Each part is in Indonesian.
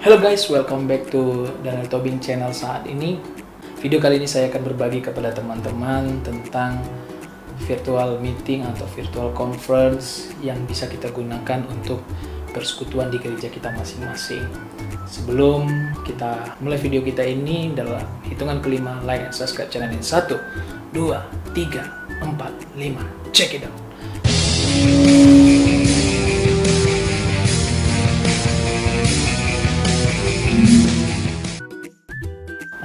Hello guys, welcome back to Daniel Tobing channel. Saat ini video kali ini saya akan berbagi kepada teman-teman tentang virtual meeting atau virtual conference yang bisa kita gunakan untuk persekutuan di gereja kita masing-masing. Sebelum kita mulai video kita ini, dalam hitungan kelima, like and subscribe channel ini. 1, 2, 3, 4, 5, check it out.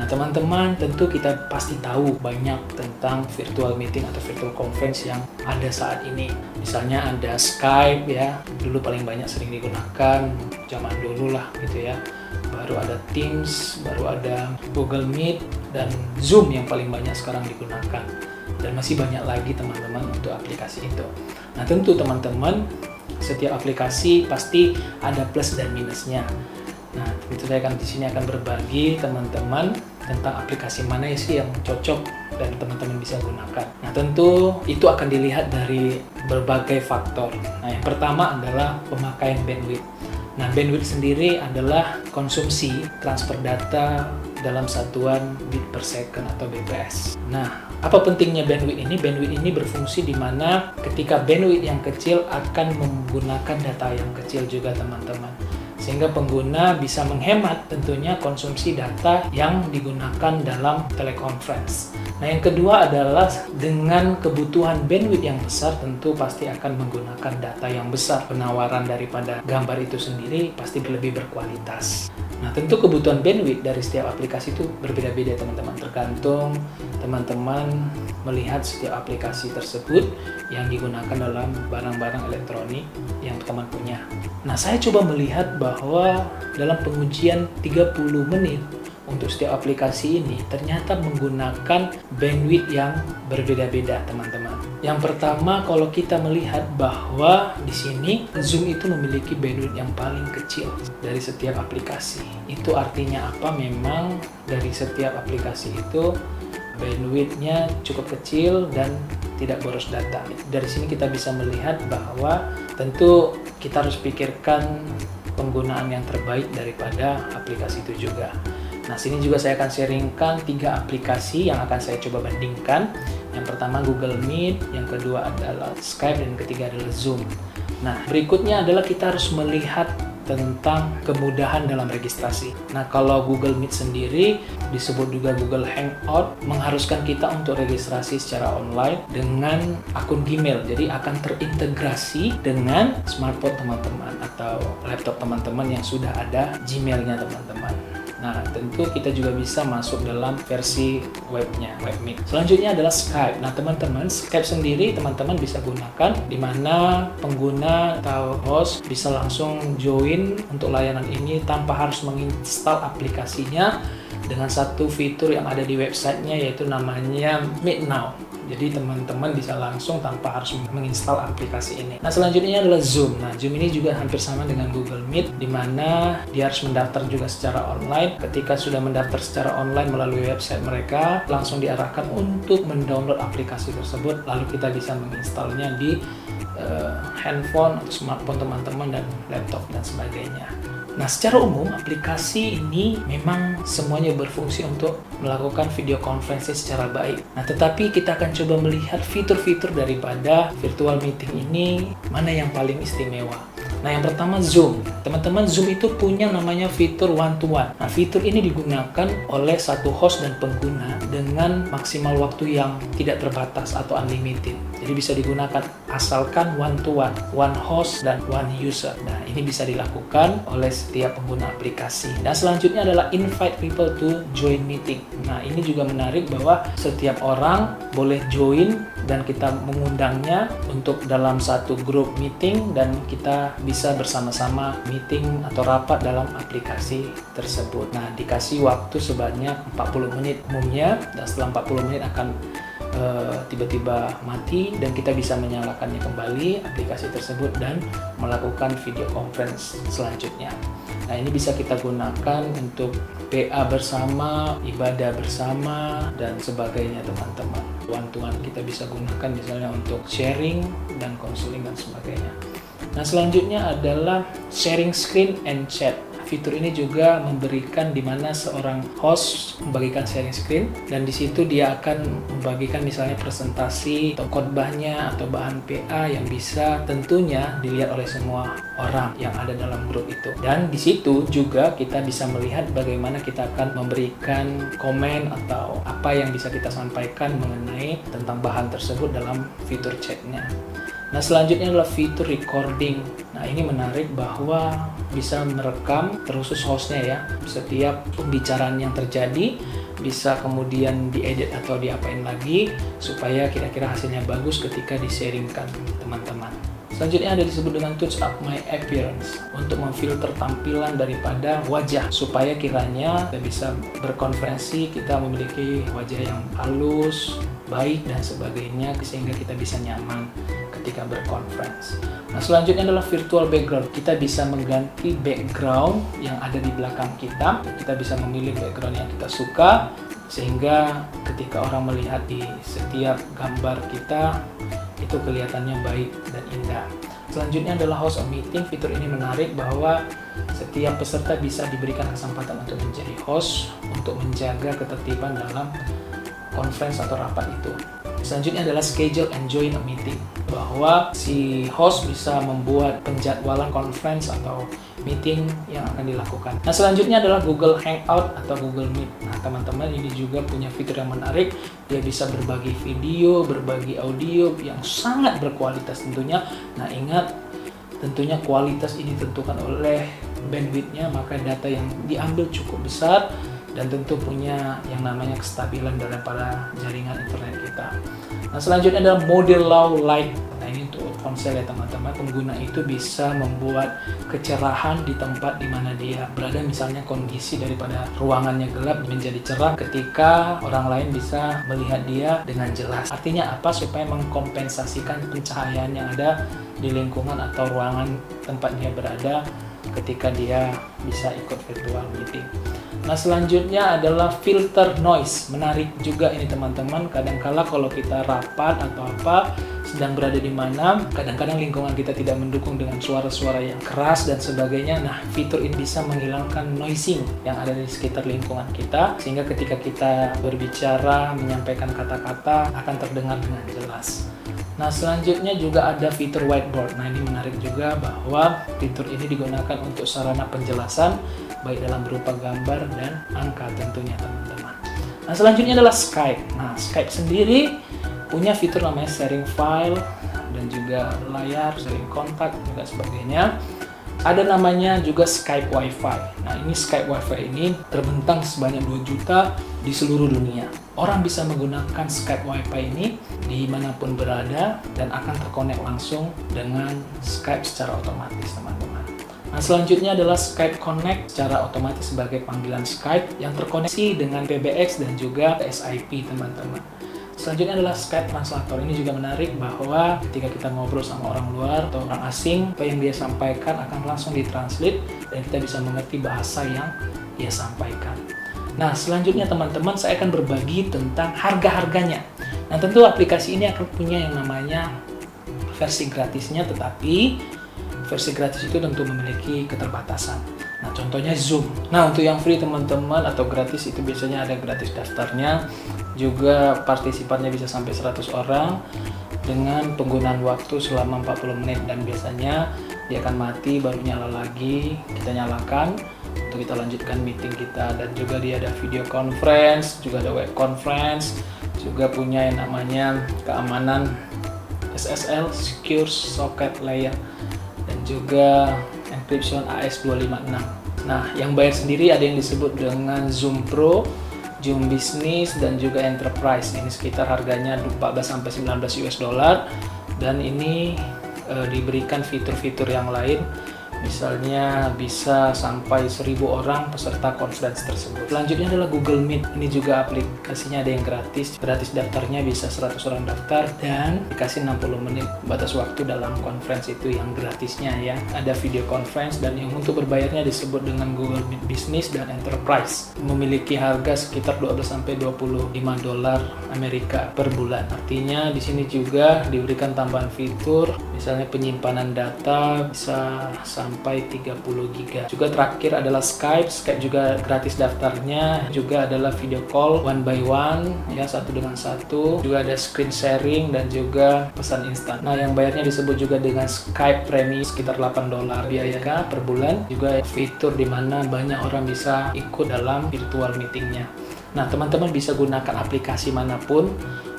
Teman-teman, tentu kita pasti tahu banyak tentang virtual meeting atau virtual conference yang ada saat ini. Misalnya ada Skype ya, dulu paling banyak sering digunakan, zaman dulu lah gitu ya. Baru ada Teams, baru ada Google Meet, dan Zoom yang paling banyak sekarang digunakan. Dan masih banyak lagi teman-teman untuk aplikasi itu. Nah tentu teman-teman, setiap aplikasi pasti ada plus dan minusnya. Nah, tentu saya di sini akan berbagi teman-teman tentang aplikasi mana sih yang cocok dan teman-teman bisa gunakan. Nah, tentu itu akan dilihat dari berbagai faktor. Nah, yang pertama adalah pemakaian bandwidth. Nah, bandwidth sendiri adalah konsumsi transfer data dalam satuan bit per second atau bps. Nah, apa pentingnya bandwidth ini? Bandwidth ini berfungsi di mana ketika bandwidth yang kecil akan menggunakan data yang kecil juga teman-teman. Sehingga pengguna bisa menghemat tentunya konsumsi data yang digunakan dalam teleconference. Nah, yang kedua adalah dengan kebutuhan bandwidth yang besar tentu pasti akan menggunakan data yang besar. Penawaran daripada gambar itu sendiri pasti lebih berkualitas. Nah, tentu kebutuhan bandwidth dari setiap aplikasi itu berbeda-beda teman-teman, tergantung teman-teman melihat setiap aplikasi tersebut yang digunakan dalam barang-barang elektronik yang teman punya. Nah, saya coba melihat bahwa dalam pengujian 30 menit untuk setiap aplikasi ini ternyata menggunakan bandwidth yang berbeda-beda teman-teman. Yang pertama, kalau kita melihat bahwa di sini Zoom itu memiliki bandwidth yang paling kecil dari setiap aplikasi. Itu artinya apa? Memang dari setiap aplikasi itu bandwidth-nya cukup kecil dan tidak boros data. Dari sini kita bisa melihat bahwa tentu kita harus pikirkan penggunaan yang terbaik daripada aplikasi itu juga. Nah, sini juga saya akan sharingkan 3 aplikasi yang akan saya coba bandingkan. Yang pertama Google Meet, yang kedua adalah Skype, dan yang ketiga adalah Zoom. Nah, berikutnya adalah kita harus melihat tentang kemudahan dalam registrasi. Nah, kalau Google Meet sendiri disebut juga Google Hangout, mengharuskan kita untuk registrasi secara online dengan akun Gmail. Jadi akan terintegrasi dengan smartphone teman-teman atau laptop teman-teman yang sudah ada Gmail-nya teman-teman. Nah, tentu kita juga bisa masuk dalam versi webnya, webmeet. Selanjutnya adalah Skype. Nah, teman-teman, Skype sendiri teman-teman bisa gunakan di mana pengguna atau host bisa langsung join untuk layanan ini tanpa harus menginstal aplikasinya dengan satu fitur yang ada di websitenya, yaitu namanya Meet Now. Jadi teman-teman bisa langsung tanpa harus menginstal aplikasi ini. Nah, selanjutnya adalah Zoom. Nah, Zoom ini juga hampir sama dengan Google Meet, di mana dia harus mendaftar juga secara online. Ketika sudah mendaftar secara online melalui website mereka, langsung diarahkan untuk mendownload aplikasi tersebut, lalu kita bisa menginstalnya di handphone atau smartphone teman-teman dan laptop dan sebagainya. Nah, secara umum aplikasi ini memang semuanya berfungsi untuk melakukan video conference secara baik. Nah, tetapi kita akan coba melihat fitur-fitur daripada virtual meeting ini mana yang paling istimewa. Nah, yang pertama Zoom. Teman-teman, Zoom itu punya namanya fitur one-to-one. Nah, fitur ini digunakan oleh satu host dan pengguna dengan maksimal waktu yang tidak terbatas atau unlimited. Jadi bisa digunakan asalkan one-to-one, one host dan one user. Nah, ini bisa dilakukan oleh setiap pengguna aplikasi. Dan selanjutnya adalah invite people to join meeting. Nah, ini juga menarik bahwa setiap orang boleh join dan kita mengundangnya untuk dalam satu grup meeting, dan kita bisa bersama-sama meeting atau rapat dalam aplikasi tersebut. Nah, dikasih waktu sebanyak 40 menit umumnya, dan setelah 40 menit akan tiba-tiba mati dan kita bisa menyalakannya kembali aplikasi tersebut dan melakukan video conference selanjutnya. Nah, ini bisa kita gunakan untuk PA bersama, ibadah bersama, dan sebagainya teman-teman. One-to-one kita bisa gunakan misalnya untuk sharing dan konseling dan sebagainya. Nah, selanjutnya adalah sharing screen and chat. fitur ini juga memberikan di mana seorang host membagikan sharing screen, dan di situ dia akan membagikan misalnya presentasi atau khotbahnya atau bahan PA yang bisa tentunya dilihat oleh semua orang yang ada dalam grup itu. Dan di situ juga kita bisa melihat bagaimana kita akan memberikan komen atau apa yang bisa kita sampaikan mengenai tentang bahan tersebut dalam fitur chatnya. Nah, selanjutnya adalah fitur recording. Nah, ini menarik bahwa bisa merekam, terkhusus hostnya ya, setiap pembicaraan yang terjadi, bisa kemudian diedit atau diapain lagi supaya kira-kira hasilnya bagus ketika di-sharingkan teman-teman. Selanjutnya ada disebut dengan touch up my appearance, untuk memfilter tampilan daripada wajah supaya kiranya kita bisa berkonferensi, kita memiliki wajah yang halus, baik dan sebagainya, sehingga kita bisa nyaman ketika berkonferensi. Nah, selanjutnya adalah virtual background. Kita bisa mengganti background yang ada di belakang kita. Kita bisa memilih background yang kita suka, sehingga ketika orang melihat di setiap gambar kita itu kelihatannya baik dan indah. Selanjutnya adalah host a meeting. Fitur ini menarik bahwa setiap peserta bisa diberikan kesempatan untuk menjadi host untuk menjaga ketertiban dalam conference atau rapat itu. Selanjutnya adalah schedule and join a meeting, bahwa si host bisa membuat penjadwalan conference atau meeting yang akan dilakukan. Nah, selanjutnya adalah Google Hangout atau Google Meet. Nah, teman-teman, ini juga punya fitur yang menarik. Dia bisa berbagi video, berbagi audio yang sangat berkualitas tentunya. Nah, ingat, tentunya kualitas ini ditentukan oleh bandwidth-nya, maka data yang diambil cukup besar dan tentu punya yang namanya kestabilan daripada jaringan internet kita. Nah, selanjutnya adalah model low light. Nah, ini untuk ponsel ya teman-teman. Pengguna itu bisa membuat kecerahan di tempat di mana dia berada, misalnya kondisi daripada ruangannya gelap menjadi cerah ketika orang lain bisa melihat dia dengan jelas. Artinya apa? Supaya mengkompensasikan pencahayaan yang ada di lingkungan atau ruangan tempat dia berada ketika dia bisa ikut virtual meeting. Nah, selanjutnya adalah filter noise. Menarik juga ini teman-teman. Kadangkala kalau kita rapat atau apa, sedang berada di mana, kadang-kadang lingkungan kita tidak mendukung dengan suara-suara yang keras dan sebagainya. Nah, fitur ini bisa menghilangkan noising yang ada di sekitar lingkungan kita, sehingga ketika kita berbicara, menyampaikan kata-kata akan terdengar dengan jelas. Nah, selanjutnya juga ada fitur whiteboard. Nah, ini menarik juga bahwa fitur ini digunakan untuk sarana penjelasan, baik dalam berupa gambar dan angka tentunya teman-teman. Nah, selanjutnya adalah Skype. Nah, Skype sendiri punya fitur namanya sharing file dan juga layar, sharing kontak, juga sebagainya. Ada namanya juga Skype Wi-Fi. Nah, ini Skype Wi-Fi ini terbentang sebanyak 2 juta di seluruh dunia. Orang bisa menggunakan Skype Wi-Fi ini dimanapun berada dan akan terkonek langsung dengan Skype secara otomatis, teman-teman. Nah, selanjutnya adalah Skype Connect secara otomatis sebagai panggilan Skype yang terkoneksi dengan PBX dan juga SIP, teman-teman. Selanjutnya adalah Skype Translator. Ini juga menarik bahwa ketika kita ngobrol sama orang luar atau orang asing, apa yang dia sampaikan akan langsung ditranslate dan kita bisa mengerti bahasa yang dia sampaikan. Nah, selanjutnya teman-teman, saya akan berbagi tentang harga-harganya. Nah, tentu aplikasi ini akan punya yang namanya versi gratisnya, tetapi versi gratis itu tentu memiliki keterbatasan. Nah, contohnya Zoom. Nah, untuk yang free teman-teman atau gratis itu biasanya ada gratis daftarnya. Juga partisipannya bisa sampai 100 orang dengan penggunaan waktu selama 40 menit dan biasanya dia akan mati baru nyala lagi, kita nyalakan untuk kita lanjutkan meeting kita. Dan juga dia ada video conference, juga ada web conference, juga punya yang namanya keamanan SSL, Secure Socket Layer, dan juga encryption AES256. Nah, yang bayar sendiri ada yang disebut dengan Zoom Pro, Zoom Business, dan juga Enterprise. Ini sekitar harganya 14-19 US dollar, dan ini diberikan fitur-fitur yang lain. Misalnya bisa sampai 1000 orang peserta conference tersebut. Selanjutnya adalah Google Meet. Ini juga aplikasinya ada yang gratis. Gratis daftarnya bisa 100 orang daftar dan dikasih 60 menit batas waktu dalam conference itu yang gratisnya ya. Ada video conference, dan yang untuk berbayarnya disebut dengan Google Meet Business dan Enterprise. Memiliki harga sekitar 12-25 dolar Amerika per bulan. Artinya di sini juga diberikan tambahan fitur, misalnya penyimpanan data bisa sampai 30 GB. Juga terakhir adalah Skype juga gratis daftarnya, juga adalah video call one by one, ya, satu dengan satu, juga ada screen sharing dan juga pesan instan. Nah, yang bayarnya disebut juga dengan Skype Premium, sekitar $8 biaya per bulan. Juga fitur di mana banyak orang bisa ikut dalam virtual meetingnya. Nah, teman-teman bisa gunakan aplikasi manapun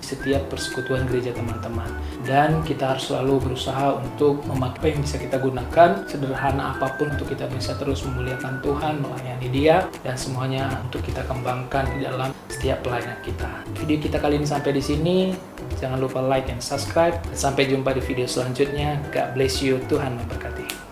setiap persekutuan gereja teman-teman, dan kita harus selalu berusaha untuk memakai yang bisa kita gunakan, sederhana apapun, untuk kita bisa terus memuliakan Tuhan, melayani Dia, dan semuanya untuk kita kembangkan di dalam setiap pelayanan kita. Video kita kali ini sampai di sini. Jangan lupa like dan subscribe, dan sampai jumpa di video selanjutnya. God bless you. Tuhan memberkati.